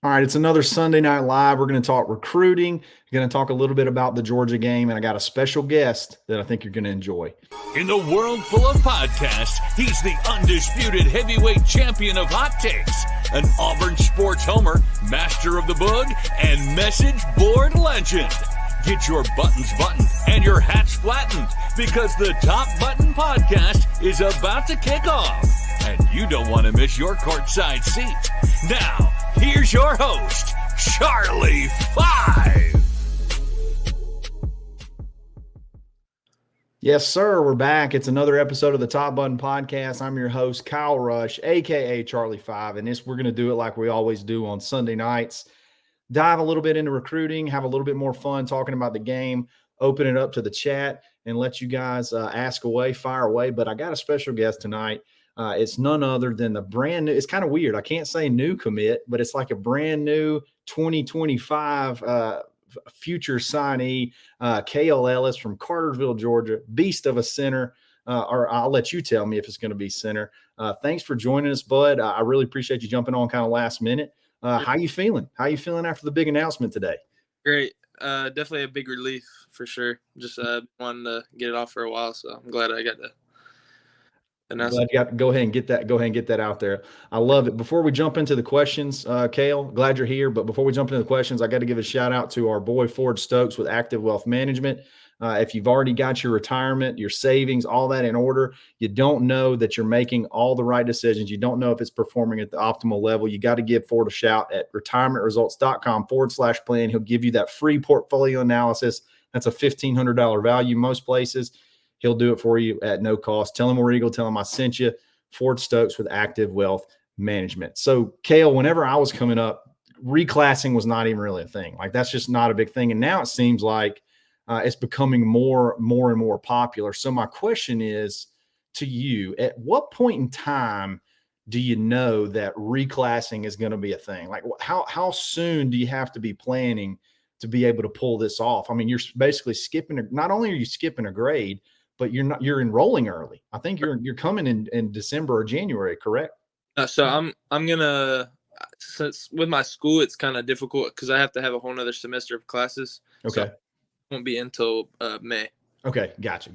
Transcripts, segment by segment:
All right, it's another Sunday Night Live. We're going to talk recruiting. We're going to talk a little bit about the Georgia game, and I got a special guest that I think you're going to enjoy. In the world full of podcasts, he's the undisputed heavyweight champion of hot takes, an Auburn sports homer, master of the boog, and message board legend. Get your buttons buttoned and your hats flattened because the Top Button Podcast is about to kick off, and you don't want to miss your courtside seat. Now, here's your host, Charlie 5. Yes, sir. We're back. It's another episode of the Top Button Podcast. I'm your host, Kyle Rush, a.k.a. Charlie 5, and we're going to do it like we always do on Sunday nights. Dive a little bit into recruiting, have a little bit more fun talking about the game, open it up to the chat, and let you guys ask away, fire away. But I got a special guest tonight. It's none other than the brand new. It's kind of weird. I can't say new commit, but it's like a brand new 2025 future signee, Kail Ellis from Cartersville, Georgia, beast of a center. Or I'll let you tell me if it's going to be center. Thanks for joining us, bud. I really appreciate you jumping on kind of last minute. How you feeling? How you feeling after the big announcement today? Great. Definitely a big relief for sure. Just wanted to get it off for a while, so I'm glad I got to announce it. Glad you got to go ahead and get that out there. I love it. Before we jump into the questions, Kail, glad you're here. But before we jump into the questions, I got to give a shout out to our boy Ford Stokes with Active Wealth Management. If you've already got your retirement, your savings, all that in order, you don't know that you're making all the right decisions. You don't know if it's performing at the optimal level. You got to give Ford a shout at retirementresults.com/plan. He'll give you that free portfolio analysis. That's a $1,500 value most places. He'll do it for you at no cost. Tell him we're Eagle. Tell him I sent you. Ford Stokes with Active Wealth Management. So, Kail, whenever I was coming up, reclassing was not even really a thing. Like, that's just not a big thing. And now it seems like it's becoming more and more popular. So my question is to you, at what point in time do you know that reclassing is going to be a thing? Like, how soon do you have to be planning to be able to pull this off? I mean, you're basically not only are you skipping a grade, but you're enrolling early. I think you're coming in December or January, correct? So I'm gonna, since with my school it's kind of difficult because I have to have a whole nother semester of classes. Okay. So won't be until May. Okay, gotcha.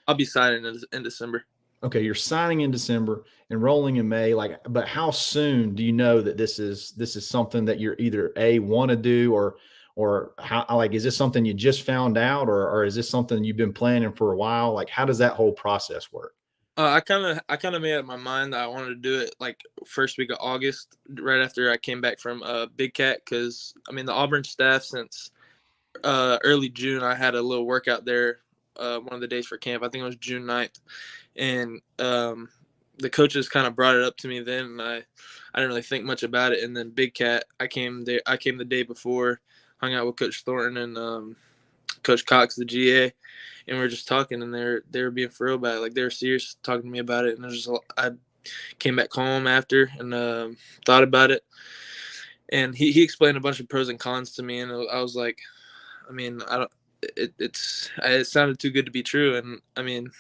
I'll be signing in December. Okay, you're signing in December, enrolling in May. But how soon do you know that this is something that you're either want to do or how? Like, is this something you just found out, or is this something you've been planning for a while? Like, how does that whole process work? I kind of made up my mind that I wanted to do it like first week of August, right after I came back from Big Cat, because I mean the Auburn staff since early June, I had a little workout there one of the days for camp. I think it was June 9th. And the coaches kind of brought it up to me then, and I didn't really think much about it. And then Big Cat, I came the day before, hung out with Coach Thornton and Coach Cox, the GA, and we were just talking, and they were being for real about it. Like, they were serious talking to me about it. And I came back home after and thought about it. And he explained a bunch of pros and cons to me, and I was like, I mean, it sounded too good to be true. And I mean,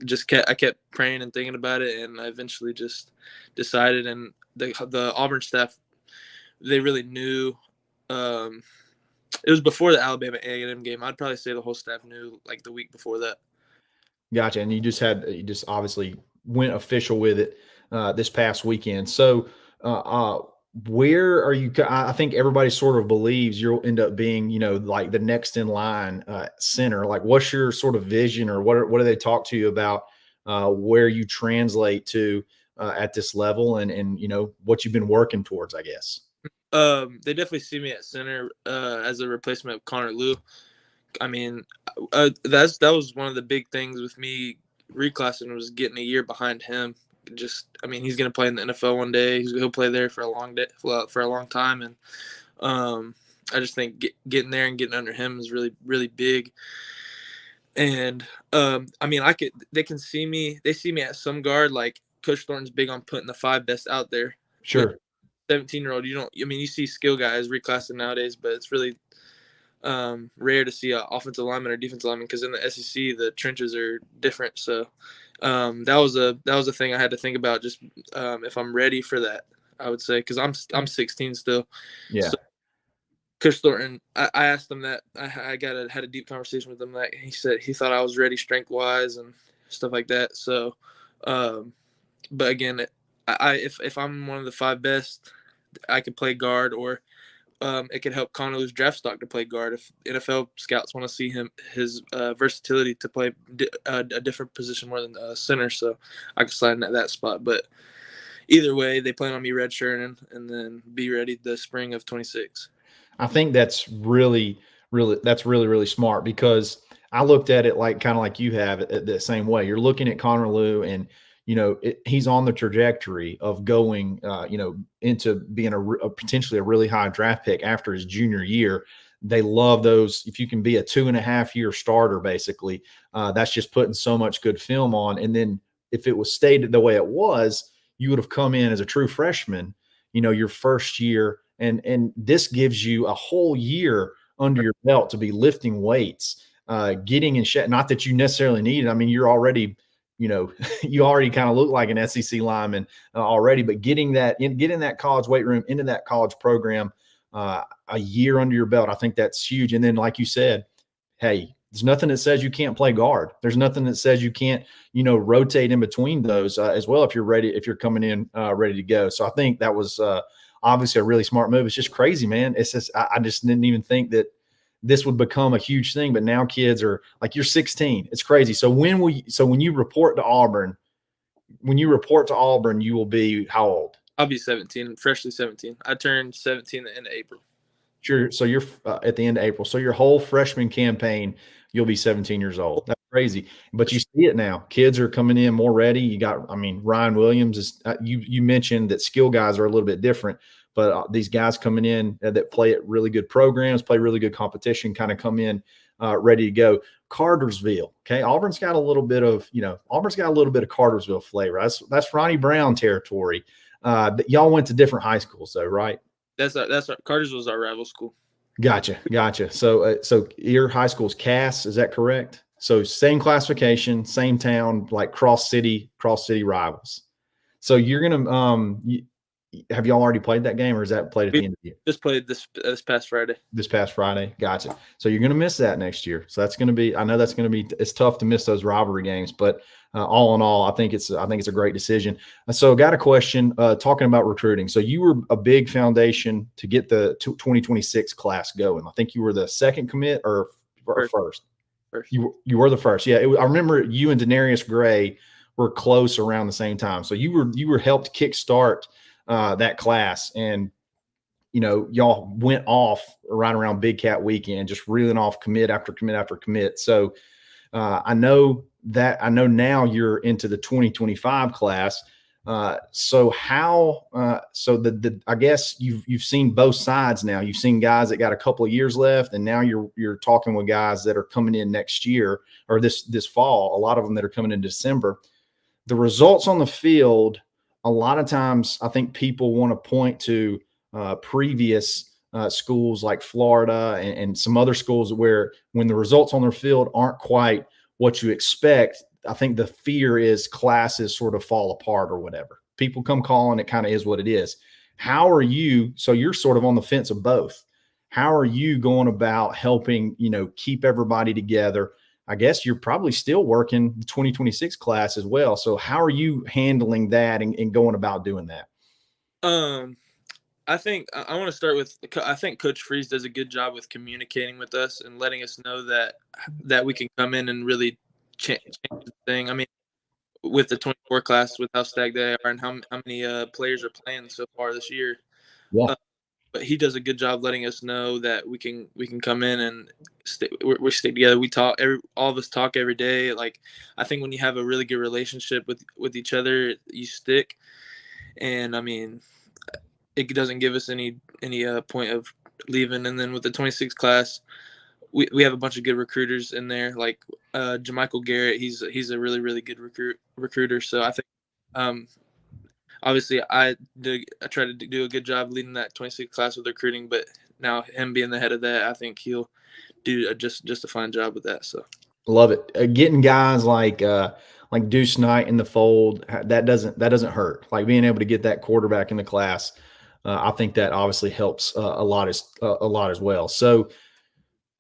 I kept praying and thinking about it. And I eventually just decided, and the Auburn staff, they really knew, it was before the Alabama A&M game. I'd probably say the whole staff knew like the week before that. Gotcha. And you just obviously went official with it this past weekend. So, where are you? I think everybody sort of believes you'll end up being, like the next in line center. Like, what's your sort of vision, or what do they talk to you about where you translate to at this level, and what you've been working towards, I guess? They definitely see me at center as a replacement of Connor Liu. I mean, that was one of the big things with me reclassing, was getting a year behind him. He's going to play in the NFL one day. He'll play there for a long time. And I just think getting there and getting under him is really, really big. And they can see me. They see me at some guard. Like, Coach Thornton's big on putting the 5 best out there. Sure. 17-year-old, you see skill guys reclassing nowadays, but it's really rare to see an offensive lineman or defensive lineman, because in the SEC the trenches are different. So that was a thing I had to think about, just if I'm ready for that. I would say, because I'm 16 still. Yeah. So Coach Thornton, I asked him that. I had a deep conversation with him that he said he thought I was ready strength wise and stuff like that. So, but again, if I'm one of the 5 best, I could play guard, or it could help Connolly's draft stock to play guard if NFL scouts want to see his versatility to play a different position more than center. So I could slide in at that spot. But either way, they plan on me redshirting and then be ready the spring of 26. I think that's really, really smart, because I looked at it like kind of like you have it the same way. You're looking at Connor Lew, and he's on the trajectory of going, into being a potentially a really high draft pick after his junior year. They love those. If you can be a 2.5-year starter, basically, that's just putting so much good film on. And then if it was stated the way it was, you would have come in as a true freshman, your first year. And this gives you a whole year under your belt to be lifting weights, getting in shape. Not that you necessarily need it. I mean, you're already, you already kind of look like an SEC lineman already, but getting that college weight room, into that college program, a year under your belt, I think that's huge. And then, like you said, hey, there's nothing that says you can't play guard. There's nothing that says you can't, rotate in between those as well if you're ready, if you're coming in ready to go. So I think that was obviously a really smart move. It's just crazy, man. It's just I just didn't even think that this would become a huge thing. But now kids are like, you're 16. It's crazy. So when you report to Auburn, you will be how old? I'll be 17, freshly 17. I turned 17 in April. Sure. So you're at the end of April. So your whole freshman campaign, you'll be 17 years old. That's crazy. But you see it now. Kids are coming in more ready. You got, Ryan Williams is. You mentioned that skill guys are a little bit different, but these guys coming in that play at really good programs, play really good competition, kind of come in ready to go. Cartersville. Okay, Auburn's got a little bit of Cartersville flavor. That's Ronnie Brown territory. Y'all went to different high schools, though, right? That's our Cartersville's our rival school. Gotcha. So your high school's Cass, is that correct? So same classification, same town, like cross city rivals. So you're gonna have y'all already played that game, or is that played at the end of the year? Just played this past Friday. This past Friday, gotcha. So you're gonna miss that next year. So that's gonna be. I know that's gonna be. It's tough to miss those rivalry games, but all in all, I think it's a great decision. So, got a question talking about recruiting. So you were a big foundation to get the 2026 class going. I think you were the second commit or first. You were the first. Yeah, I remember you and Denarius Gray were close around the same time. So you were helped kickstart that class, and y'all went off right around Big Cat weekend, just reeling off commit after commit after commit. So I know now you're into the 2025 class. So I guess you've seen both sides now. You've seen guys that got a couple of years left, and now you're talking with guys that are coming in next year or this fall. A lot of them that are coming in December. The results on the field, a lot of times, I think people want to point to previous schools like Florida and some other schools where when the results on their field aren't quite what you expect, I think the fear is classes sort of fall apart or whatever. People come calling, it kind of is what it is. How are you? So you're sort of on the fence of both. How are you going about helping, keep everybody together? I guess you're probably still working the 2026 class as well. So how are you handling that and going about doing that? I think I want to start with, I think Coach Freeze does a good job with communicating with us and letting us know that we can come in and really change the thing. I mean, with the 24 class, with how stacked they are and how many players are playing so far this year. Yeah. But he does a good job letting us know that we can come in and we stick together. We talk, all of us talk every day. Like, I think when you have a really good relationship with each other, you stick. And I mean, it doesn't give us any point of leaving. And then with the 26 class, we have a bunch of good recruiters in there, like Jamichael Garrett. He's a really, really good recruiter. So I think obviously I try to do a good job leading that 26 class with recruiting, but now him being the head of that, I think he'll do just a fine job with that. So love it. Getting guys like like Deuce Knight in the fold, that doesn't hurt. Like being able to get that quarterback in the class, I think that obviously helps a lot as well. So,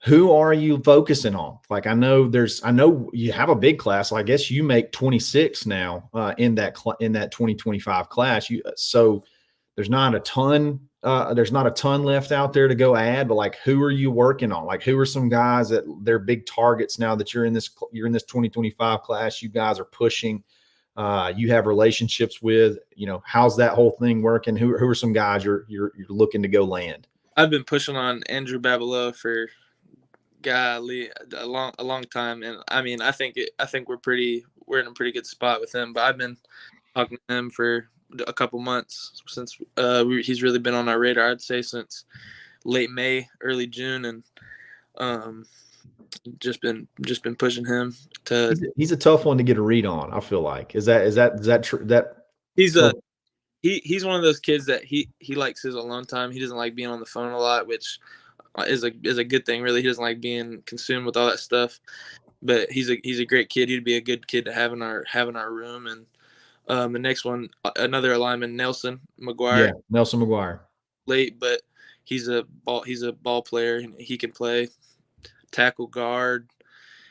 who are you focusing on? Like I know you have a big class. So I guess you make 26 now in that 2025 class. So there's not a ton left out there to go add. But like, who are you working on? Like, who are some guys that they're big targets now that you're in this 2025 class? You guys are pushing. You have relationships with. How's that whole thing working? Who are some guys you're looking to go land? I've been pushing on Andrew Babalola for a long time, and I mean I think we're in a pretty good spot with him. But I've been talking to him for a couple months since he's really been on our radar. I'd say since late May, early June, and just been pushing him to. He's a tough one to get a read on. I feel like is that true? He's one of those kids that he likes his alone time. He doesn't like being on the phone a lot, which is a good thing. Really, he doesn't like being consumed with all that stuff. But he's a great kid. He'd be a good kid to have in our room. And the next one, another lineman, Nelson McGuire. Yeah, Nelson McGuire. Late, but he's a ball player. He can play tackle, guard.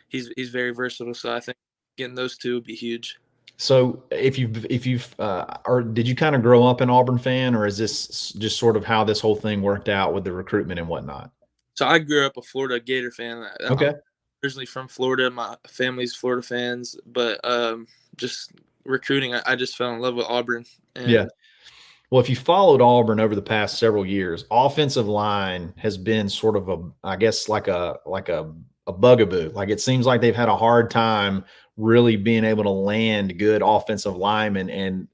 He's very versatile. So I think getting those two would be huge. So if you've or did you kind of grow up an Auburn fan, or is this just sort of how this whole thing worked out with the recruitment and whatnot? So I grew up a Florida Gator fan. Okay. I'm originally from Florida. My family's Florida fans, but just recruiting, I just fell in love with Auburn. And yeah. Well, if you followed Auburn over the past several years, offensive line has been sort of a bugaboo. Like it seems like they've had a hard time really being able to land good offensive linemen. And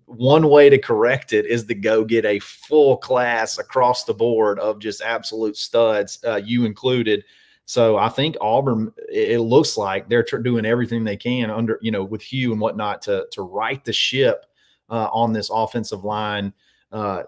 one way to correct it is to go get a full class across the board of just absolute studs, you included. So I think Auburn, it looks like they're doing everything they can under, with Hugh and whatnot to right the ship on this offensive line.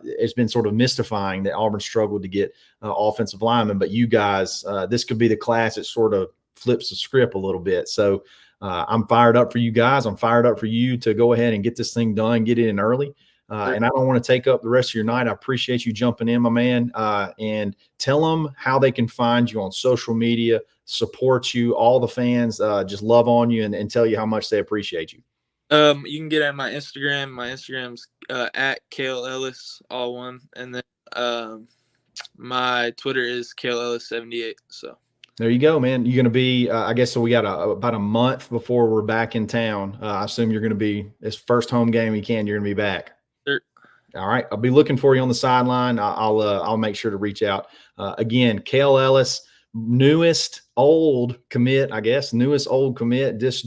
It's been sort of mystifying that Auburn struggled to get offensive linemen, but you guys, this could be the class that sort of flips the script a little bit. So I'm fired up for you guys. I'm fired up for you to go ahead and get this thing done, get it in early. And I don't want to take up the rest of your night. I appreciate you jumping in, my man. And tell them how they can find you on social media, support you, all the fans, just love on you and tell you how much they appreciate you. You can get on my Instagram. My Instagram's at Kail Ellis, all one. And then my Twitter is Kail Ellis 78. So there you go, man. You're going to be, I guess, so we got about a month before we're back in town. I assume you're going to be, this first home game you're going to be back. Sure. All right. I'll be looking for you on the sideline. I'll make sure to reach out. Again, Kail Ellis, newest old commit, just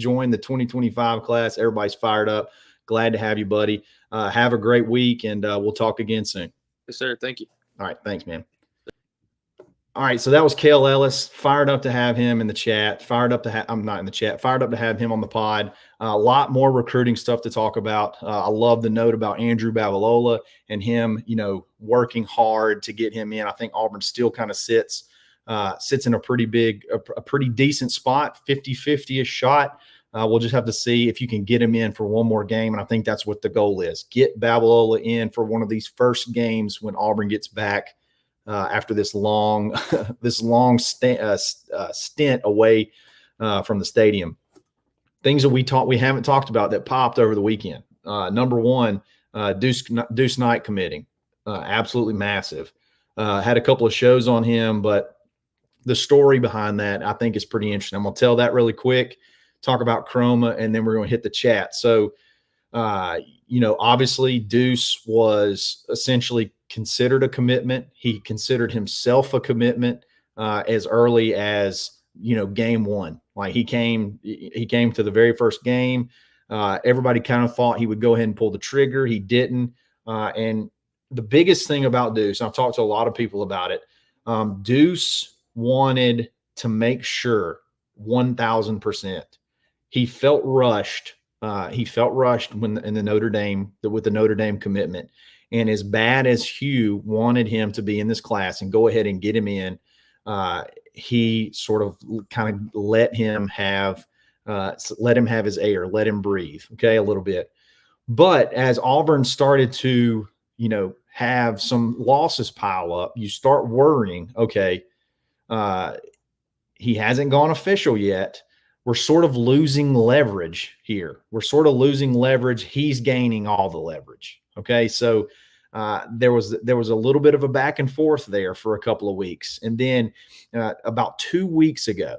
joined the 2025 class. Everybody's fired up. Glad to have you, buddy. Have a great week, and we'll talk again soon. Yes, sir. Thank you. All right. Thanks, man. All right, so that was Kail Ellis. Fired up to have him in the chat. Fired up to have him on the pod. A lot more recruiting stuff to talk about. I love the note about Andrew Babalola and him, working hard to get him in. I think Auburn still kind of sits in a pretty decent spot, 50-50-ish shot. We'll just have to see if you can get him in for one more game, and I think that's what the goal is. Get Babalola in for one of these first games when Auburn gets back. After this long stint away from the stadium. Things that we haven't talked about that popped over the weekend. Number one, Deuce Knight committing, absolutely massive. Had a couple of shows on him, but the story behind that I think is pretty interesting. I'm gonna tell that really quick, talk about Chroma, and then we're gonna hit the chat. So, obviously Deuce was essentially considered a commitment. He considered himself a commitment as early as, game one. Like he came to the very first game. Everybody kind of thought he would go ahead and pull the trigger. He didn't. And the biggest thing about Deuce, and I've talked to a lot of people about it, Deuce wanted to make sure 1,000%. He felt rushed. With the Notre Dame commitment. And as bad as Hugh wanted him to be in this class and go ahead and get him in, he sort of kind of let him have So let him have his air, let him breathe, okay, a little bit. But as Auburn started to, have some losses pile up, you start worrying, okay, he hasn't gone official yet. We're sort of losing leverage here. We're sort of losing leverage. He's gaining all the leverage. Okay. So there was a little bit of a back and forth there for a couple of weeks. And then about 2 weeks ago,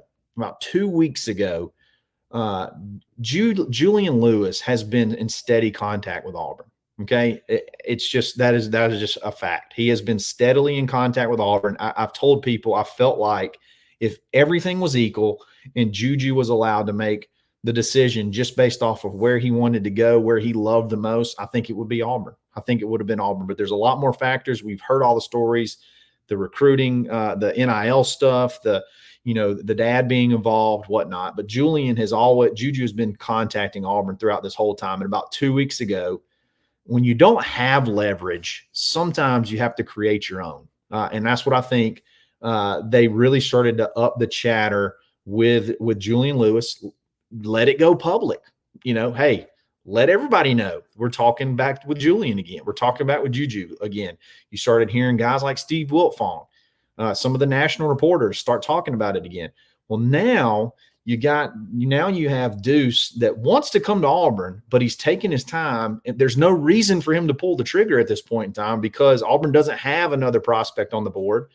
Julian Lewis has been in steady contact with Auburn. Okay. It's just, that is just a fact. He has been steadily in contact with Auburn. I've told people, I felt like if everything was equal and Juju was allowed to make the decision just based off of where he wanted to go, where he loved the most, I think it would be Auburn. I think it would have been Auburn, but there's a lot more factors. We've heard all the stories, the recruiting, the NIL stuff, the dad being involved, whatnot. But Juju has been contacting Auburn throughout this whole time. And about 2 weeks ago, when you don't have leverage, sometimes you have to create your own. And that's what I think they really started to up the chatter with Julian Lewis. Let it go public. Hey, let everybody know. We're talking back with Julian again. We're talking about with Juju again. You started hearing guys like Steve Wiltfong, some of the national reporters start talking about it again. Well, now you have Deuce that wants to come to Auburn, but he's taking his time. There's no reason for him to pull the trigger at this point in time because Auburn doesn't have another prospect on the board.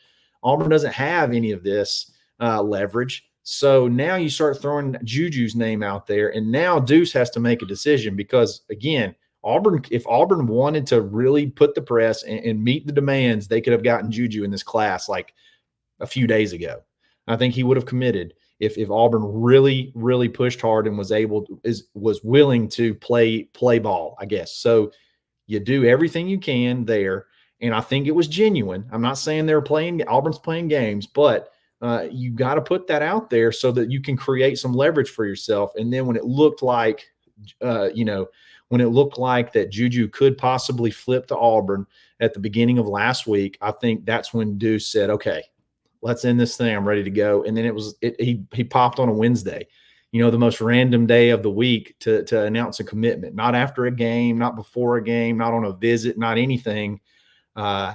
Auburn doesn't have any of this leverage. So now you start throwing Juju's name out there, and now Deuce has to make a decision because, again, if Auburn wanted to really put the press and meet the demands, they could have gotten Juju in this class like a few days ago. I think he would have committed if Auburn really, really pushed hard and was willing to play ball, I guess. So you do everything you can there, and I think it was genuine. I'm not saying Auburn's playing games, but you got to put that out there so that you can create some leverage for yourself. And then when it looked like, that Juju could possibly flip to Auburn at the beginning of last week, I think that's when Deuce said, okay, let's end this thing. I'm ready to go. And then he popped on a Wednesday, the most random day of the week to announce a commitment, not after a game, not before a game, not on a visit, not anything.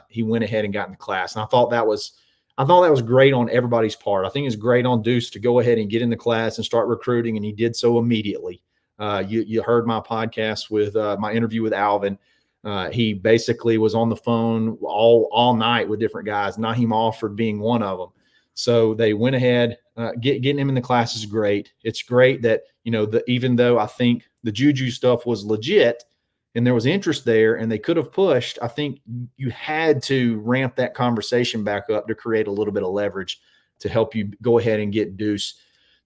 He went ahead and got in the class. And I thought that was great on everybody's part. I think it's great on Deuce to go ahead and get in the class and start recruiting, and he did so immediately. You heard my podcast with my interview with Alvin. He basically was on the phone all night with different guys, Naheem Alford being one of them. So they went ahead. Getting him in the class is great. It's great that, even though I think the Juju stuff was legit, and there was interest there and they could have pushed, I think you had to ramp that conversation back up to create a little bit of leverage to help you go ahead and get Deuce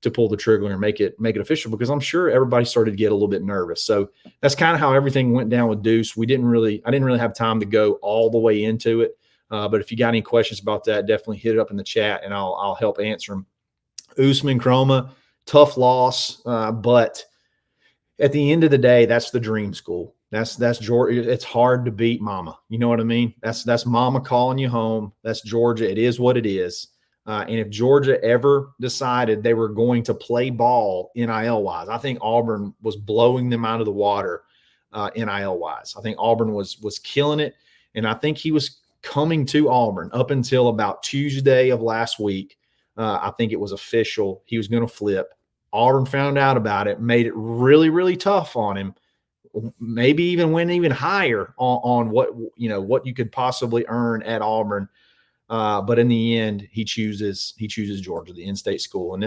to pull the trigger and make it official, because I'm sure everybody started to get a little bit nervous. So that's kind of how everything went down with Deuce. I didn't really have time to go all the way into it. But if you got any questions about that, definitely hit it up in the chat and I'll help answer them. Usman Chroma, tough loss. But at the end of the day, that's the dream school. That's Georgia. It's hard to beat Mama. You know what I mean? That's Mama calling you home. That's Georgia. It is what it is. And if Georgia ever decided they were going to play ball NIL-wise, I think Auburn was blowing them out of the water NIL-wise. I think Auburn was killing it, and I think he was coming to Auburn up until about Tuesday of last week. I think it was official. He was going to flip. Auburn found out about it, made it really, really tough on him. Maybe even went even higher on what you could possibly earn at Auburn. But in the end, he chooses Georgia, the in-state school. And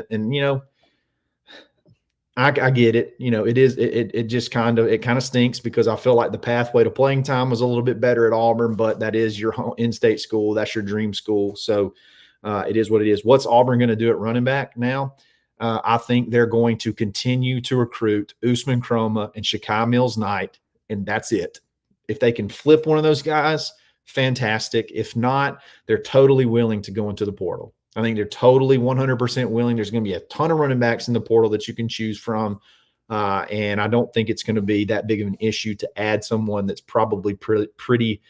I get it. It just kind of stinks because I feel like the pathway to playing time was a little bit better at Auburn, but that is your in-state school. That's your dream school. So it is what it is. What's Auburn going to do at running back now? I think they're going to continue to recruit Usman Chroma and Shakai Mills-Knight, and that's it. If they can flip one of those guys, fantastic. If not, they're totally willing to go into the portal. I think they're totally 100% willing. There's going to be a ton of running backs in the portal that you can choose from, and I don't think it's going to be that big of an issue to add someone that's probably pretty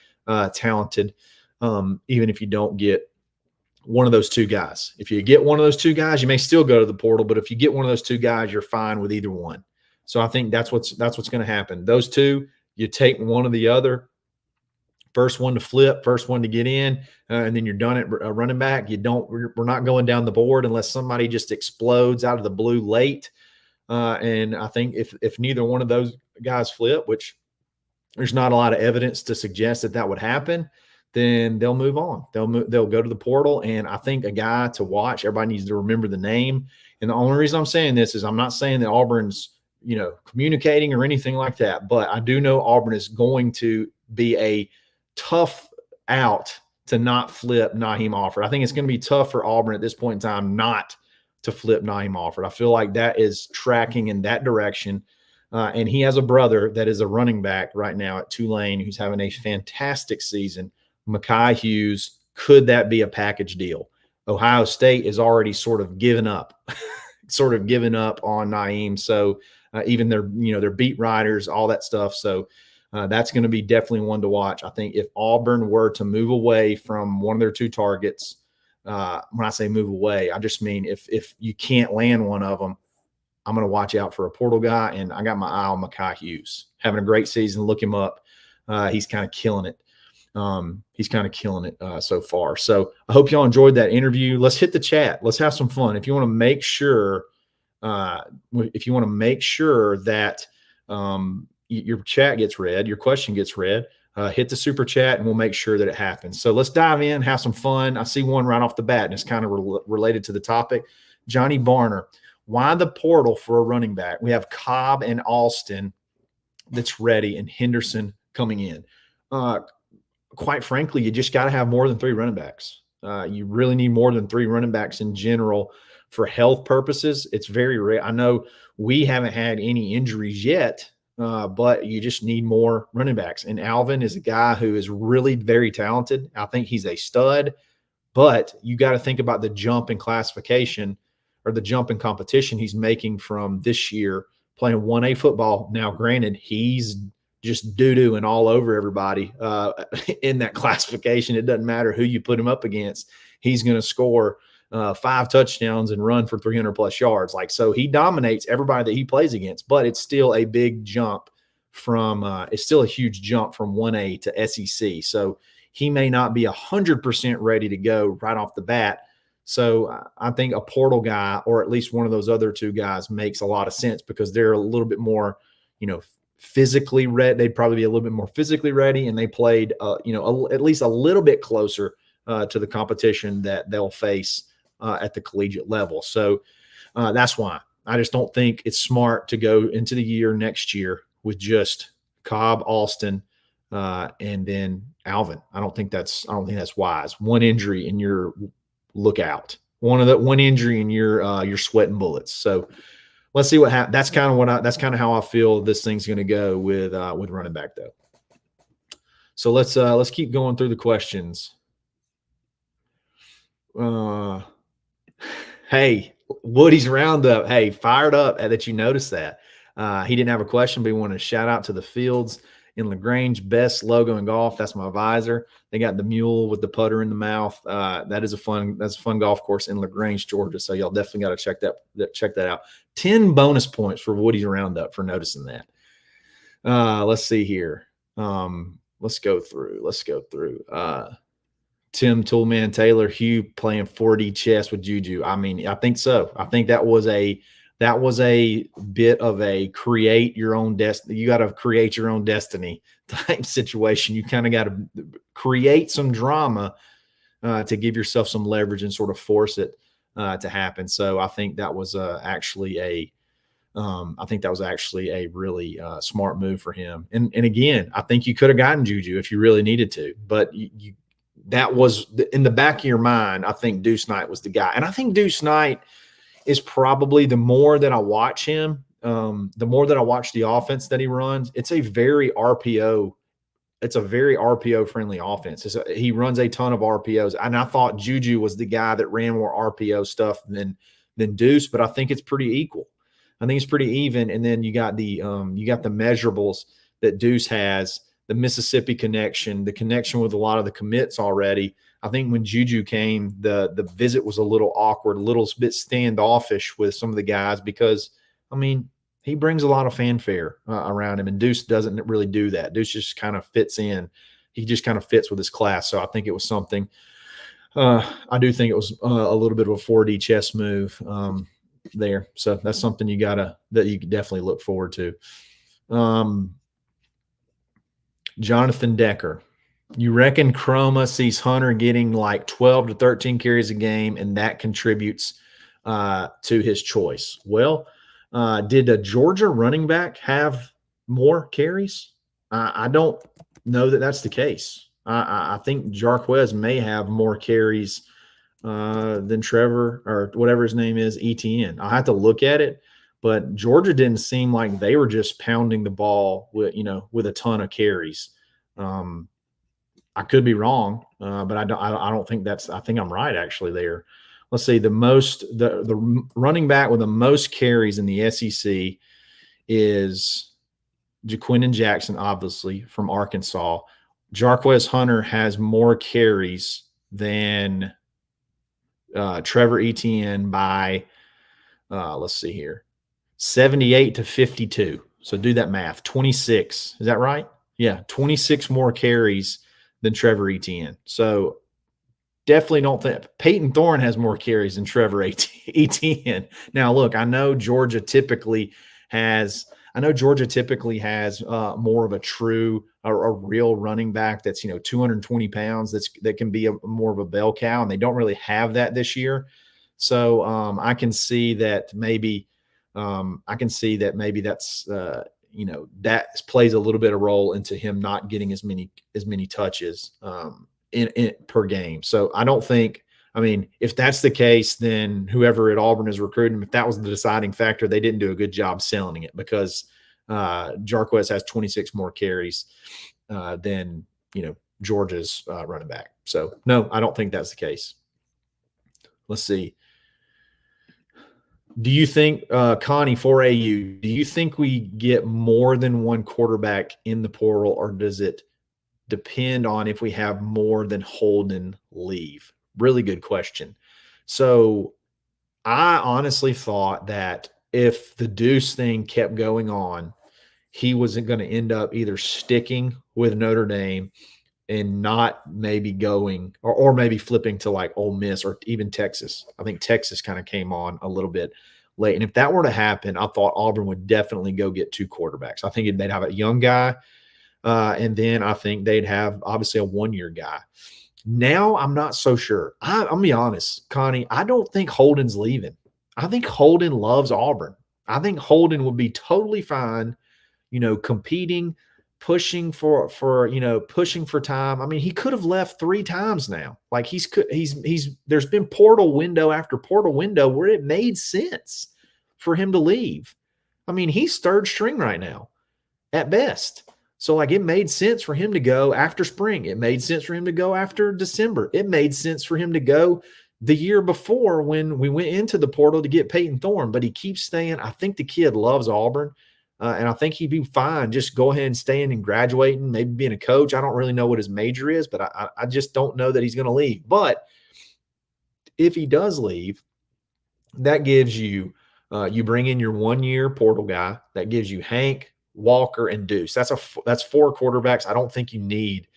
talented, even if you don't get one of those two guys. If you get one of those two guys, you may still go to the portal, but if you get one of those two guys, you're fine with either one. So I think that's what's going to happen. Those two, you take one or the other. First one to flip, first one to get in, and then you're done at running back. We're not going down the board unless somebody just explodes out of the blue late. And I think if neither one of those guys flip, which there's not a lot of evidence to suggest that would happen, then they'll move on. They'll go to the portal. And I think a guy to watch, everybody needs to remember the name. And the only reason I'm saying this is I'm not saying that Auburn's, communicating or anything like that, but I do know Auburn is going to be a tough out to not flip Naheem Offord. I think it's going to be tough for Auburn at this point in time not to flip Naheem Offord. I feel like that is tracking in that direction. And he has a brother that is a running back right now at Tulane who's having a fantastic season. Mekhi Hughes. Could that be a package deal? Ohio State is already sort of given up on Naheem. So even their beat writers, all that stuff. So that's going to be definitely one to watch. I think if Auburn were to move away from one of their two targets, when I say move away, I just mean if you can't land one of them, I'm going to watch out for a portal guy. And I got my eye on Mekhi Hughes. Having a great season. Look him up. He's kind of killing it. So far. So I hope y'all enjoyed that interview. Let's hit the chat. Let's have some fun. If you want to make sure that your chat gets read, your question gets read, hit the super chat and we'll make sure that it happens. So let's dive in, have some fun. I see one right off the bat and it's kind of related to the topic. Johnny Barner, why the portal for a running back? We have Cobb and Alston that's ready and Henderson coming in. Quite frankly, you just got to have more than 3 running backs. You really need more than 3 running backs in general for health purposes. It's very rare. I know we haven't had any injuries yet, but you just need more running backs. And Alvin is a guy who is really very talented. I think he's a stud, but you got to think about the jump in classification or the jump in competition he's making from this year playing 1A football. Now, granted, he's just doo-doo and all over everybody in that classification. It doesn't matter who you put him up against. He's going to score 5 touchdowns and run for 300+ yards. So he dominates everybody that he plays against, but it's still a big jump it's still a huge jump from 1A to SEC. So he may not be 100% ready to go right off the bat. So I think a portal guy, or at least one of those other 2 guys, makes a lot of sense because they're a little bit more, physically ready. They'd probably be a little bit more physically ready, and they played, at least a little bit closer to the competition that they'll face at the collegiate level. So that's why I just don't think it's smart to go into the year next year with just Cobb, Alston, and then Alvin. I don't think that's wise. One injury and you're lookout. One injury and you're sweating bullets. So let's see what happens. That's kind of how I feel this thing's going to go with running back though. So let's keep going through the questions. Hey, Woody's Roundup. Hey, fired up that you noticed that. He didn't have a question, but he wanted to shout out to the Fields in LaGrange. Best logo in golf. That's my visor. They got the mule with the putter in the mouth. That's a fun golf course in LaGrange, Georgia. So y'all definitely got to check that out. 10 bonus points for Woody's Roundup for noticing that. Let's see here. Let's go through. Tim Toolman Taylor, Hugh playing 4D chess with Juju. I mean, I think so. I think that was a bit of a create your own destiny. You got to create your own destiny type situation. You kind of got to create some drama to give yourself some leverage and sort of force it to happen. So I think that was actually a really smart move for him. And again, I think you could have gotten Juju if you really needed to, but that was in the back of your mind. I think Deuce Knight was the guy. And I think Deuce Knight is probably, the more that I watch him, the more that I watch the offense that he runs, it's a very RPO friendly offense. He runs a ton of RPOs. And I thought Juju was the guy that ran more RPO stuff than Deuce, but I think it's pretty equal. I think it's pretty even. And then you got the measurables that Deuce has the Mississippi connection, the connection with a lot of the commits already. I think when Juju came, the visit was a little awkward, a little bit standoffish with some of the guys because, I mean, he brings a lot of fanfare around him, and Deuce doesn't really do that. Deuce just kind of fits in. He just kind of fits with his class. So I think it was something. I do think it was a little bit of a 4D chess move there. So that's something that you could definitely look forward to. Jonathan Decker. You reckon Chroma sees Hunter getting like 12 to 13 carries a game, and that contributes to his choice? Well, did a Georgia running back have more carries? I don't know that that's the case. I think Jarquez may have more carries than Trevor or whatever his name is, ETN. I'll have to look at it, but Georgia didn't seem like they were just pounding the ball with a ton of carries. I could be wrong, but I don't think that's. I think I'm right actually there. Let's see. The running back with the most carries in the SEC is Jaquindon Jackson, obviously from Arkansas. Jarquez Hunter has more carries than Trevor Etienne by, let's see here, 78 to 52. So do that math. 26. Is that right? Yeah, 26 more carries than Trevor Etienne. So definitely don't think Peyton Thorne has more carries than Trevor Etienne. Now, look, I know Georgia typically has more of a true or a real running back that's 220 pounds that can be more of a bell cow, and they don't really have that this year. So I can see that maybe that's that plays a little bit of role into him not getting as many touches in per game. So I don't think. I mean, if that's the case, then whoever at Auburn is recruiting, if that was the deciding factor, they didn't do a good job selling it because Jarquez has 26 more carries than Georgia's running back. So no, I don't think that's the case. Let's see. Do you think, Connie, for AU, do you think we get more than one quarterback in the portal, or does it depend on if we have more than Holden leave? Really good question. So I honestly thought that if the Deuce thing kept going on, he wasn't going to end up either sticking with Notre Dame and not maybe going or maybe flipping to like Ole Miss or even Texas. I think Texas kind of came on a little bit late. And if that were to happen, I thought Auburn would definitely go get two quarterbacks. I think they'd have a young guy, and then I think they'd have obviously a one-year guy. Now I'm not so sure. I'm going to be honest, Connie, I don't think Holden's leaving. I think Holden loves Auburn. I think Holden would be totally fine, competing, pushing for time. I mean, he could have left 3 times now. Like there's been portal window after portal window where it made sense for him to leave. I mean, he's third string right now at best. So like it made sense for him to go after spring. It made sense for him to go after December. It made sense for him to go the year before when we went into the portal to get Peyton Thorne, but he keeps staying. I think the kid loves Auburn. And I think he'd be fine just go ahead and staying and graduating, maybe being a coach. I don't really know what his major is, but I just don't know that he's going to leave. But if he does leave, that gives you you bring in your one-year portal guy. That gives you Hank, Walker, and Deuce. That's 4 quarterbacks. I don't think you need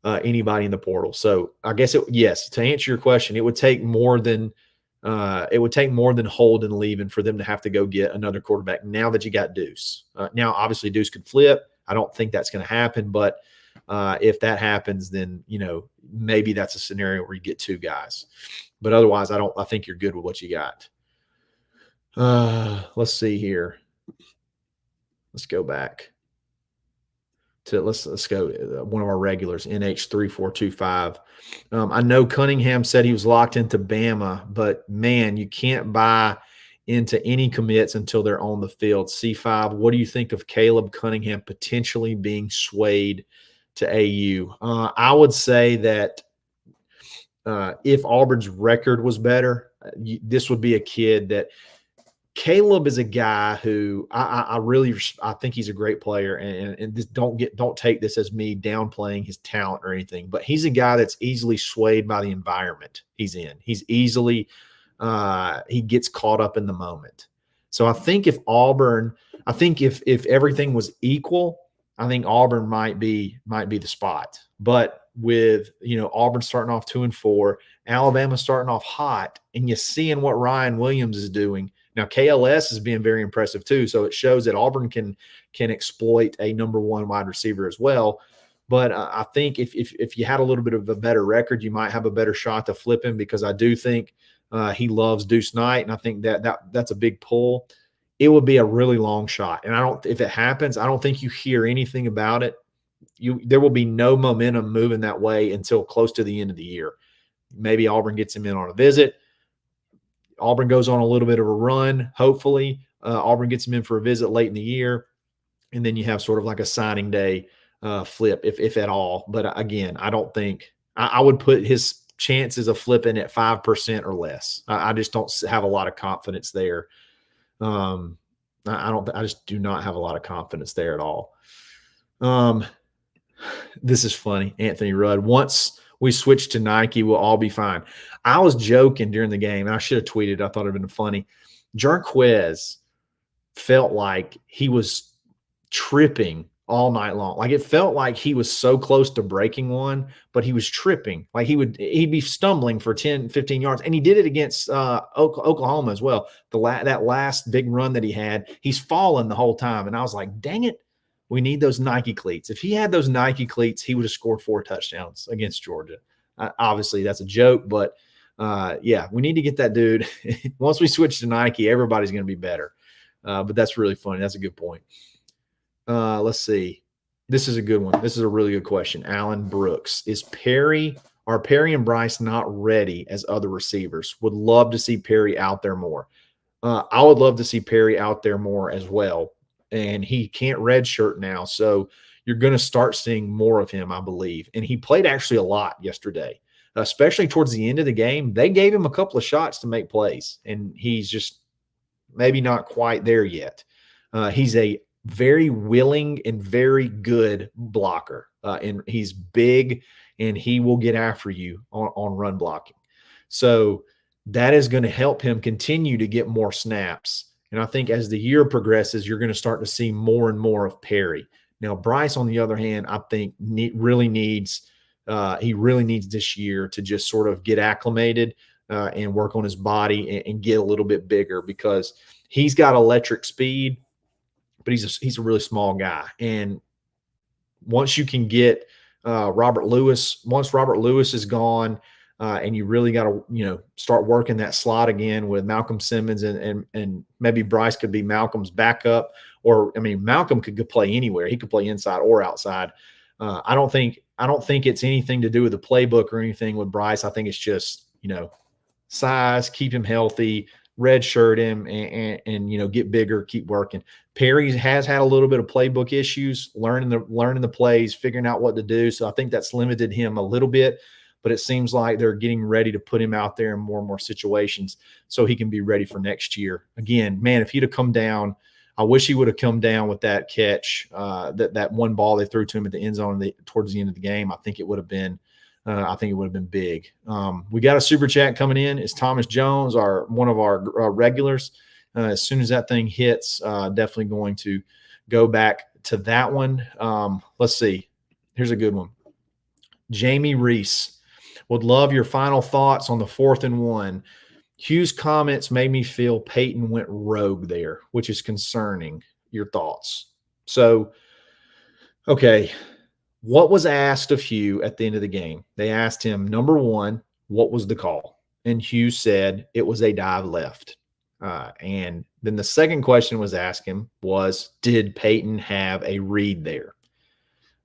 anybody in the portal. So I guess yes, to answer your question, it would take more than Holden leaving for them to have to go get another quarterback now that you got Deuce. Now, obviously, Deuce could flip. I don't think that's going to happen, but if that happens, then maybe that's a scenario where you get 2 guys. But otherwise, I think you're good with what you got. Let's see here. Let's go back to let's go one of our regulars, NH3425. I know Cunningham said he was locked into Bama, but man, you can't buy into any commits until they're on the field. C5, what do you think of Caleb Cunningham potentially being swayed to AU? I would say that if Auburn's record was better, this would be a kid that Caleb is a guy who I think he's a great player, and this, don't take this as me downplaying his talent or anything, but he's a guy that's easily swayed by the environment he's in. He's easily he gets caught up in the moment. So I think if everything was equal, I think Auburn might be the spot. But with Auburn starting off 2-4, Alabama starting off hot, and you seeing what Ryan Williams is doing. Now, Kail Ellis is being very impressive too, so it shows that Auburn can exploit a number one wide receiver as well. But I think if you had a little bit of a better record, you might have a better shot to flip him, because I do think he loves Deuce Knight, and I think that's a big pull. It would be a really long shot, and if it happens, I don't think you hear anything about it. There will be no momentum moving that way until close to the end of the year. Maybe Auburn gets him in on a visit. Auburn goes on a little bit of a run. Hopefully, Auburn gets him in for a visit late in the year, and then you have sort of like a signing day flip, if at all. But again, I don't think I would put his chances of flipping at 5% or less. I just don't have a lot of confidence there. I just do not have a lot of confidence there at all. This is funny. Anthony Rudd, once we switch to Nike, we'll all be fine. I was joking during the game, and I should have tweeted. I thought it would have been funny. Jarquez felt like he was tripping all night long. Like, it felt like he was so close to breaking one, but he was tripping. Like he'd be stumbling for 10, 15 yards. And he did it against Oklahoma as well. That last big run that he had, he's fallen the whole time. And I was like, dang it, we need those Nike cleats. If he had those Nike cleats, he would have scored 4 touchdowns against Georgia. Obviously, that's a joke, but yeah, we need to get that dude. Once we switch to Nike, everybody's going to be better. But that's really funny. That's a good point. Let's see. This is a good one. This is a really good question. Alan Brooks. Are Perry and Bryce not ready as other receivers? Would love to see Perry out there more. I would love to see Perry out there more as well. And he can't redshirt now, so you're going to start seeing more of him, I believe. And he played actually a lot yesterday, especially towards the end of the game. They gave him a couple of shots to make plays, and he's just maybe not quite there yet. He's a very willing and very good blocker, and he's big, and he will get after you on run blocking. So that is going to help him continue to get more snaps. And I think as the year progresses, you're going to start to see more and more of Perry. Now, Bryce, on the other hand, I think really needs this year to just sort of get acclimated and work on his body and get a little bit bigger, because he's got electric speed, but he's a really small guy. And once you can get Robert Lewis is gone, and you really got to, start working that slot again with Malcolm Simmons, and maybe Bryce could be Malcolm's backup, or Malcolm could play anywhere. He could play inside or outside. I don't think it's anything to do with the playbook or anything with Bryce. I think it's just, size, keep him healthy, redshirt him, and get bigger, keep working. Perry has had a little bit of playbook issues, learning the plays, figuring out what to do. So I think that's limited him a little bit. But it seems like they're getting ready to put him out there in more and more situations so he can be ready for next year. Again, man, if he'd have come down, I wish he would have come down with that catch, that one ball they threw to him at the end zone towards the end of the game. I think it would have been big. We got a super chat coming in. It's Thomas Jones, one of our regulars. As soon as that thing hits, definitely going to go back to that one. Let's see. Here's a good one. Jamie Reese. Would love your final thoughts on the 4th and 1. Hugh's comments made me feel Peyton went rogue there, which is concerning. Your thoughts? So, okay, what was asked of Hugh at the end of the game? They asked him, number one, what was the call? And Hugh said it was a dive left. And then the second question was asked him was, did Peyton have a read there?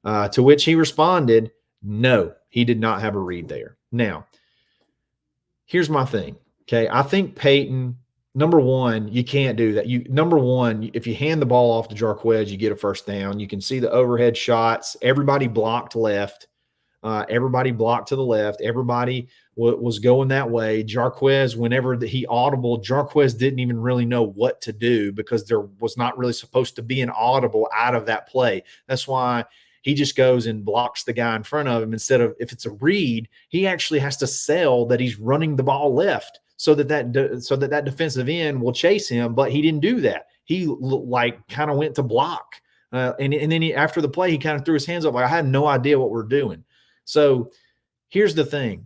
To which he responded, no, he did not have a read there. Now, here's my thing. Okay. I think Peyton, number one, you can't do that. If you hand the ball off to Jarquez, you get a first down. You can see the overhead shots. Everybody blocked left. Everybody blocked to the left. Everybody was going that way. Jarquez, whenever he audible, Jarquez didn't even really know what to do because there was not really supposed to be an audible out of that play. That's why he just goes and blocks the guy in front of him. Instead of, if it's a read, he actually has to sell that he's running the ball left so that defensive end will chase him. But he didn't do that. He like kind of went to block. And then after the play, he kind of threw his hands up like, I had no idea what we're doing. So here's the thing.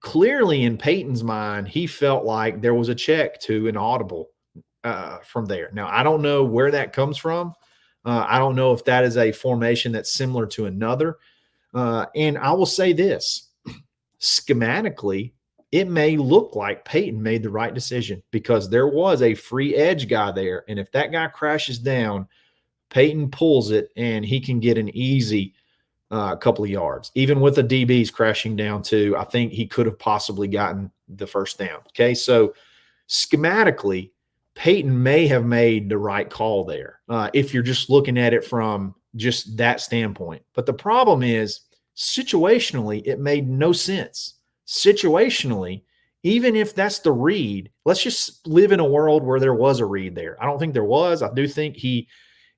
Clearly in Peyton's mind, he felt like there was a check to an audible from there. Now, I don't know where that comes from. I don't know if that is a formation that's similar to another. And I will say this, schematically, it may look like Peyton made the right decision because there was a free edge guy there. And if that guy crashes down, Peyton pulls it and he can get an easy couple of yards. Even with the DBs crashing down too, I think he could have possibly gotten the first down. Okay, so schematically, Peyton may have made the right call there if you're just looking at it from just that standpoint. But the problem is, situationally, it made no sense. Situationally, even if that's the read, let's just live in a world where there was a read there. I don't think there was. I do think he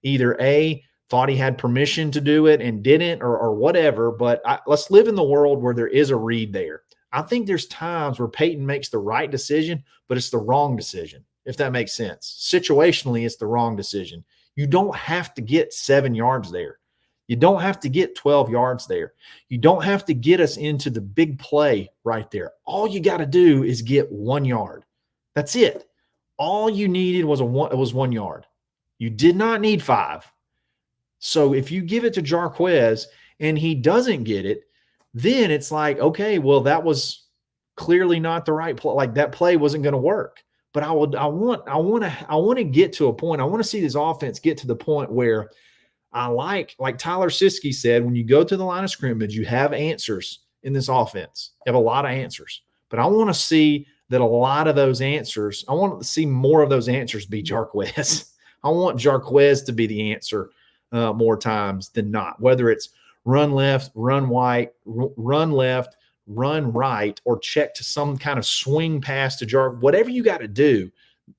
either A, thought he had permission to do it and didn't or whatever, but let's live in the world where there is a read there. I think there's times where Peyton makes the right decision, but it's the wrong decision, if that makes sense. Situationally, it's the wrong decision. You don't have to get 7 yards there. You don't have to get 12 yards there. You don't have to get us into the big play right there. All you got to do is get 1 yard. That's it. All you needed was 1 yard. You did not need 5. So if you give it to Jarquez and he doesn't get it, then it's like, okay, well, that was clearly not the right play. Like that play wasn't going to work. But I want to get to a point. I want to see this offense get to the point where I like Tyler Siskey said, when you go to the line of scrimmage, you have answers in this offense. You have a lot of answers. But I want to see that a lot of those answers, I want to see more of those answers be Jarquez. I want Jarquez to be the answer more times than not, whether it's run left, run left, run right, or check to some kind of swing pass to Jarquez. Whatever you got to do,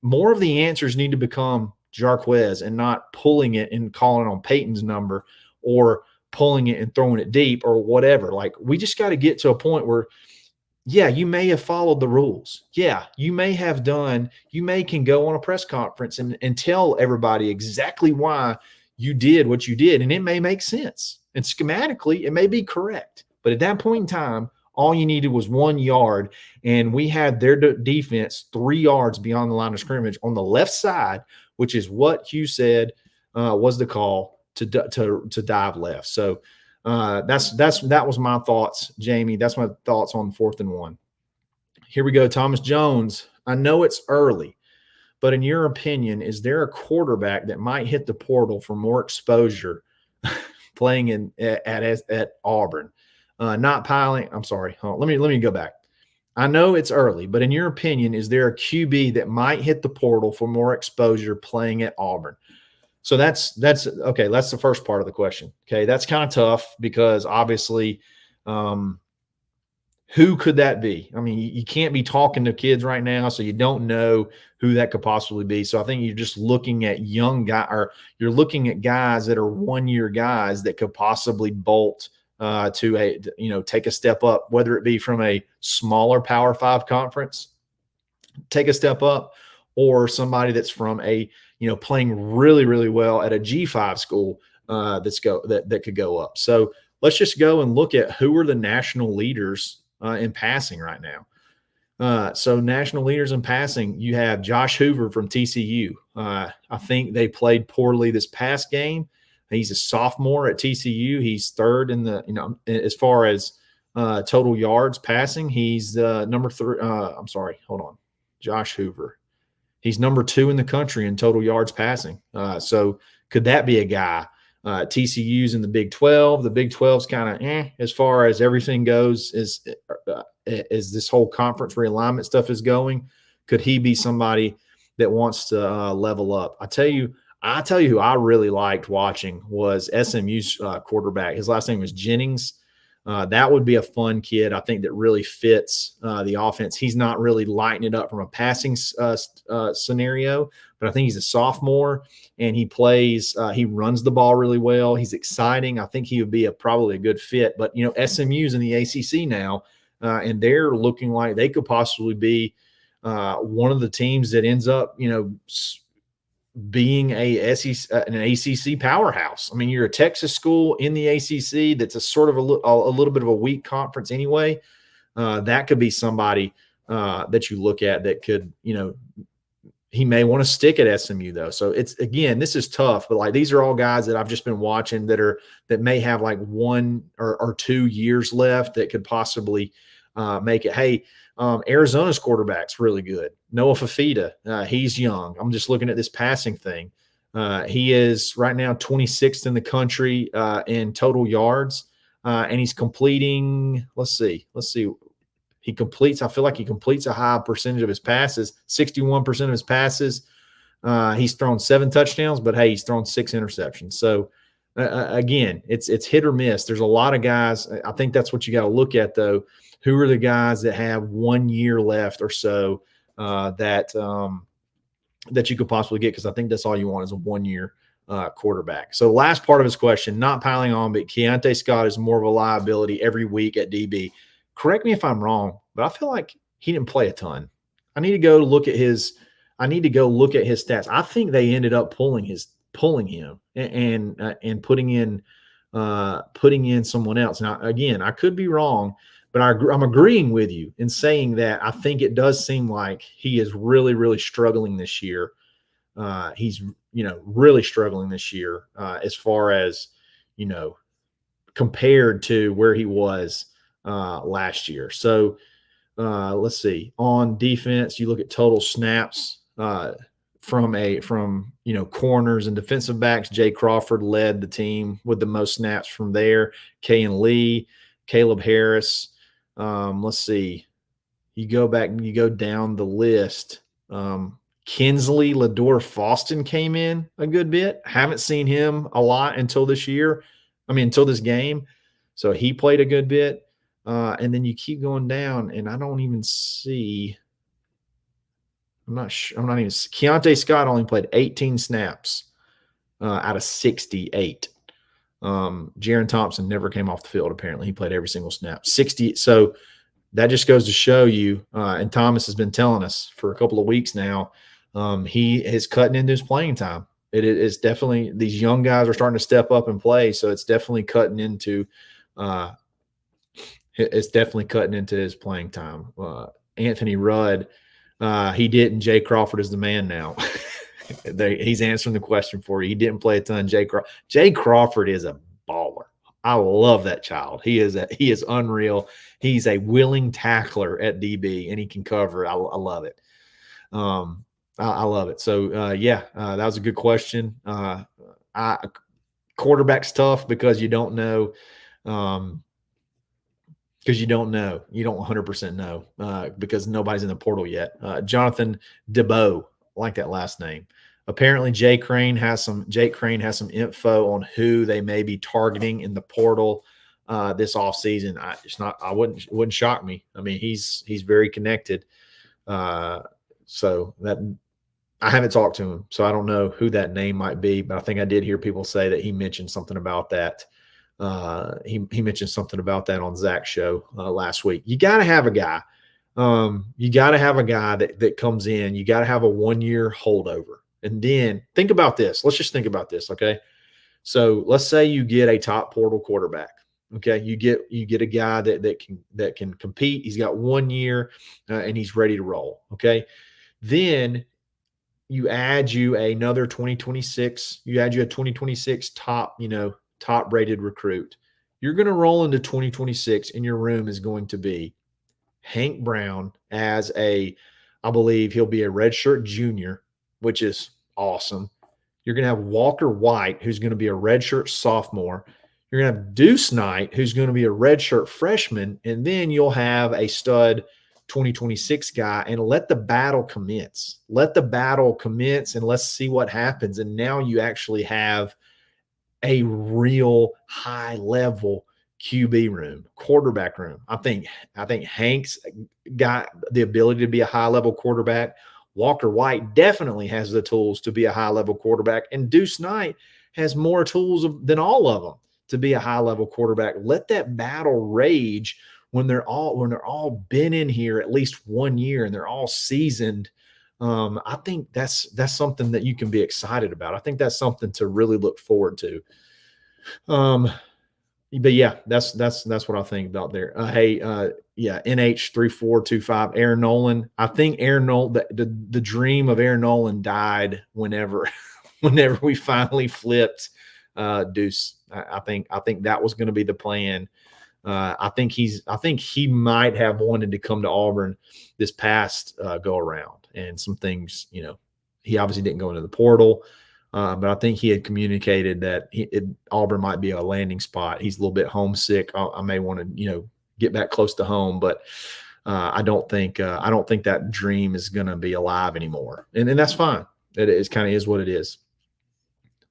more of the answers need to become Jarquez and not pulling it and calling on Peyton's number or pulling it and throwing it deep or whatever. Like, we just got to get to a point where, yeah, you may have followed the rules. Yeah, you may can go on a press conference and tell everybody exactly why you did what you did, and it may make sense. And schematically, it may be correct. But at that point in time, all you needed was 1 yard, and we had their defense 3 yards beyond the line of scrimmage on the left side, which is what Hugh said was the call to dive left. So that was my thoughts, Jamie. That's my thoughts on 4th and 1. Here we go, Thomas Jones. I know it's early, but in your opinion, is there a quarterback that might hit the portal for more exposure playing at Auburn? Not piling. I'm sorry. Let me go back. I know it's early, but in your opinion, is there a QB that might hit the portal for more exposure playing at Auburn? So that's okay. That's the first part of the question. Okay, that's kind of tough because obviously, who could that be? I mean, you can't be talking to kids right now, so you don't know who that could possibly be. So I think you're just looking at young guy, or you're looking at guys that are 1-year guys that could possibly bolt to take a step up, whether it be from a smaller Power 5 conference, take a step up, or somebody that's from a playing really, really well at a G5 school that could go up. So let's just go and look at who are the national leaders in passing right now. So national leaders in passing, you have Josh Hoover from TCU. I think they played poorly this past game. He's a sophomore at TCU. He's third in the, as far as total yards passing. He's number 3. I'm sorry, hold on. Josh Hoover. He's number 2 in the country in total yards passing. So could that be a guy? TCU's in the Big 12. The Big 12's kind of as far as everything goes as this whole conference realignment stuff is going. Could he be somebody that wants to level up? I tell you who I really liked watching was SMU's quarterback. His last name was Jennings. That would be a fun kid, I think, that really fits the offense. He's not really lighting it up from a passing scenario, but I think he's a sophomore, and he plays he runs the ball really well. He's exciting. I think he would be probably a good fit. But, SMU's in the ACC now, and they're looking like they could possibly be one of the teams that ends up, being an ACC powerhouse. I mean, you're a Texas school in the ACC that's a sort of a little bit of a weak conference anyway. That could be somebody that you look at that could, he may want to stick at SMU though. So this is tough, but like these are all guys that I've just been watching that may have like 1 or 2 years left that could possibly make it. Hey, Arizona's quarterback's really good. Noah Fafita, he's young. I'm just looking at this passing thing. He is right now 26th in the country in total yards, and he's completing. Let's see. He completes. I feel like he completes a high percentage of his passes. 61% of his passes. He's thrown 7 touchdowns, but hey, he's thrown 6 interceptions. So again, it's hit or miss. There's a lot of guys. I think that's what you got to look at though. Who are the guys that have 1 year left or so that you could possibly get? Because I think that's all you want is a 1 year quarterback. So the last part of his question, not piling on, but Keontae Scott is more of a liability every week at DB. Correct me if I'm wrong, but I feel like he didn't play a ton. I need to go look at his stats. I think they ended up pulling him and putting in someone else. Now, again, I could be wrong, but I'm agreeing with you in saying that I think it does seem like he is really, really struggling this year. He's, really struggling this year as far as, compared to where he was last year. So let's see. On defense, you look at total snaps from corners and defensive backs. Jay Crawford led the team with the most snaps from there. Kayan Lee, Caleb Harris. Let's see. You go back and you go down the list. Kinsley Lador-Faustin came in a good bit. Haven't seen him a lot until this game. So he played a good bit. And then you keep going down, and I don't even see. I'm not even. Keontae Scott only played 18 snaps out of 68. Jaron Thompson never came off the field. Apparently, he played every single snap. 60. So that just goes to show you. And Thomas has been telling us for a couple of weeks now. He is cutting into his playing time. It is definitely, these young guys are starting to step up and play. So it's definitely cutting into. It's definitely cutting into his playing time. Anthony Rudd, he didn't. Jay Crawford is the man now. He's answering the question for you. He didn't play a ton. Jay Crawford is a baller. I love that child. He is unreal. He's a willing tackler at DB, and he can cover. I love it. I love it. So that was a good question. Quarterback's tough because you don't know. Because you don't know. You don't 100% know because nobody's in the portal yet. Jonathan DeBow, I like that last name. Apparently, Jake Crane has some info on who they may be targeting in the portal this offseason. It wouldn't shock me. I mean, he's very connected. So that I haven't talked to him, so I don't know who that name might be, but I think I did hear people say that he mentioned something about that. He mentioned something about that on Zach's show last week. You got to have a guy. You got to have a guy that comes in. You got to have a 1 year holdover. And then think about this. Let's just think about this. Okay. So let's say you get a top portal quarterback. Okay. You get a guy that can compete. He's got 1 year and he's ready to roll. Okay. Then you add another 2026, you add a 2026 top rated recruit. You're going to roll into 2026 and your room is going to be Hank Brown as I believe he'll be a redshirt junior, which is awesome. You're going to have Walker White, who's going to be a redshirt sophomore. You're going to have Deuce Knight, who's going to be a redshirt freshman. And then you'll have a stud 2026 guy, and let the battle commence. Let the battle commence and let's see what happens. And now you actually have a real high level QB room, quarterback room. I think Hank's got the ability to be a high-level quarterback. Walker White definitely has the tools to be a high-level quarterback, and Deuce Knight has more tools than all of them to be a high-level quarterback. Let that battle rage when they're all been in here at least 1 year and they're all seasoned. I think that's something that you can be excited about. I think that's something to really look forward to. But yeah, that's what I think about there. Yeah, NH3425, Aaron Nolan. I think Aaron Nolan, the dream of Aaron Nolan died whenever we finally flipped Deuce. I think that was going to be the plan. I think he might have wanted to come to Auburn this past go around, and some things, he obviously didn't go into the portal. But I think he had communicated that Auburn might be a landing spot. He's a little bit homesick. I may want to, get back close to home, but I don't think that dream is going to be alive anymore. And that's fine. It is kind of is what it is.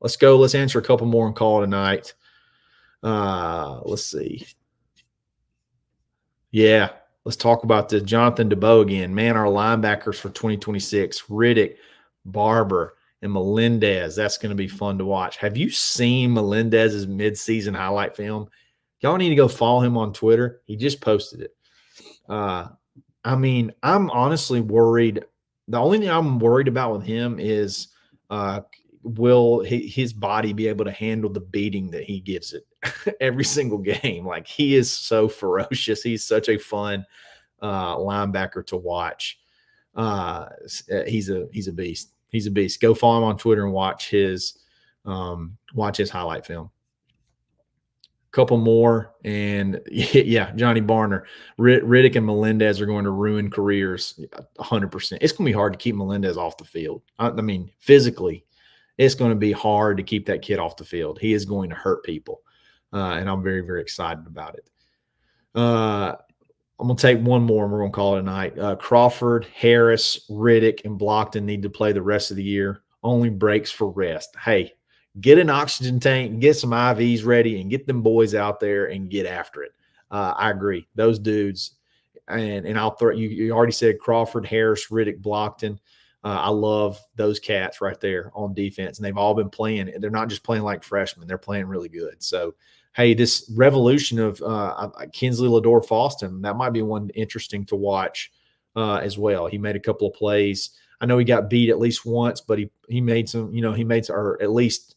Let's go. Let's answer a couple more on call tonight. Let's see. Yeah, let's talk about this. Jonathan DeBow again. Man, our linebackers for 2026, Riddick, Barber, and Melendez. That's going to be fun to watch. Have you seen Melendez's midseason highlight film? Y'all need to go follow him on Twitter. He just posted it. I'm honestly worried. The only thing I'm worried about with him is will his body be able to handle the beating that he gives it every single game? Like, he is so ferocious. He's such a fun linebacker to watch. He's a beast. He's a beast. Go follow him on Twitter and watch his highlight film. Couple more, and yeah, Johnny Barner, Riddick and Melendez are going to ruin careers 100%. It's going to be hard to keep Melendez off the field. I mean, physically, it's going to be hard to keep that kid off the field. He is going to hurt people, and I'm very, very excited about it. I'm going to take one more, and we're going to call it a night. Crawford, Harris, Riddick, and Blockton need to play the rest of the year. Only breaks for rest. Hey, get an oxygen tank, get some IVs ready, and get them boys out there and get after it. I agree. Those dudes, and I'll throw you already said Crawford, Harris, Riddick, Blockton. I love those cats right there on defense, and they've all been playing. They're not just playing like freshmen. They're playing really good. So, hey, this revolution of Kinsley Lador-Faustin, that might be one interesting to watch as well. He made a couple of plays. I know he got beat at least once, but he made some, or at least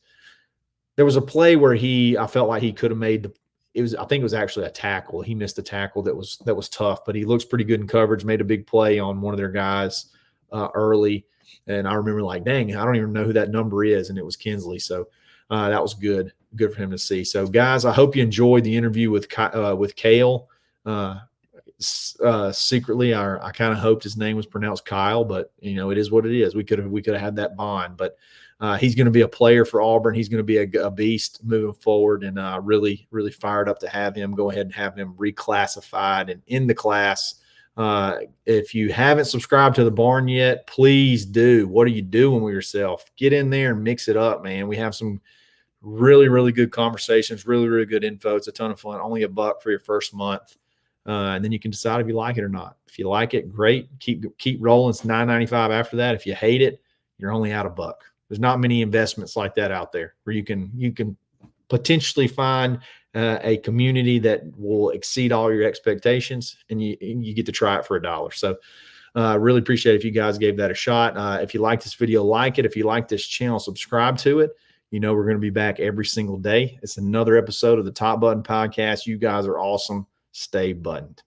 there was a play where I felt like he could have made I think it was actually a tackle. He missed a tackle that was tough, but he looks pretty good in coverage, made a big play on one of their guys early. And I remember like, dang, I don't even know who that number is. And it was Kinsley. So that was good for him to see. So guys, I hope you enjoyed the interview with Kail. Secretly, I kind of hoped his name was pronounced Kyle, but it is what it is. We could have had that bond, but he's going to be a player for Auburn. He's going to be a beast moving forward, and really, really fired up to have him. Go ahead and have him reclassified and in the class. If you haven't subscribed to the Barn yet, please do. What are you doing with yourself? Get in there and mix it up, man. We have some really, really good conversations, really, really good info. It's a ton of fun. Only $1 for your first month. And then you can decide if you like it or not. If you like it, great. Keep rolling. It's $9.95 after that. If you hate it, you're only out $1. There's not many investments like that out there where you can potentially find a community that will exceed all your expectations, and you get to try it for $1. So really appreciate it if you guys gave that a shot. If you like this video, like it. If you like this channel, subscribe to it. We're going to be back every single day. It's another episode of the Top Button Podcast. You guys are awesome. Stay buttoned.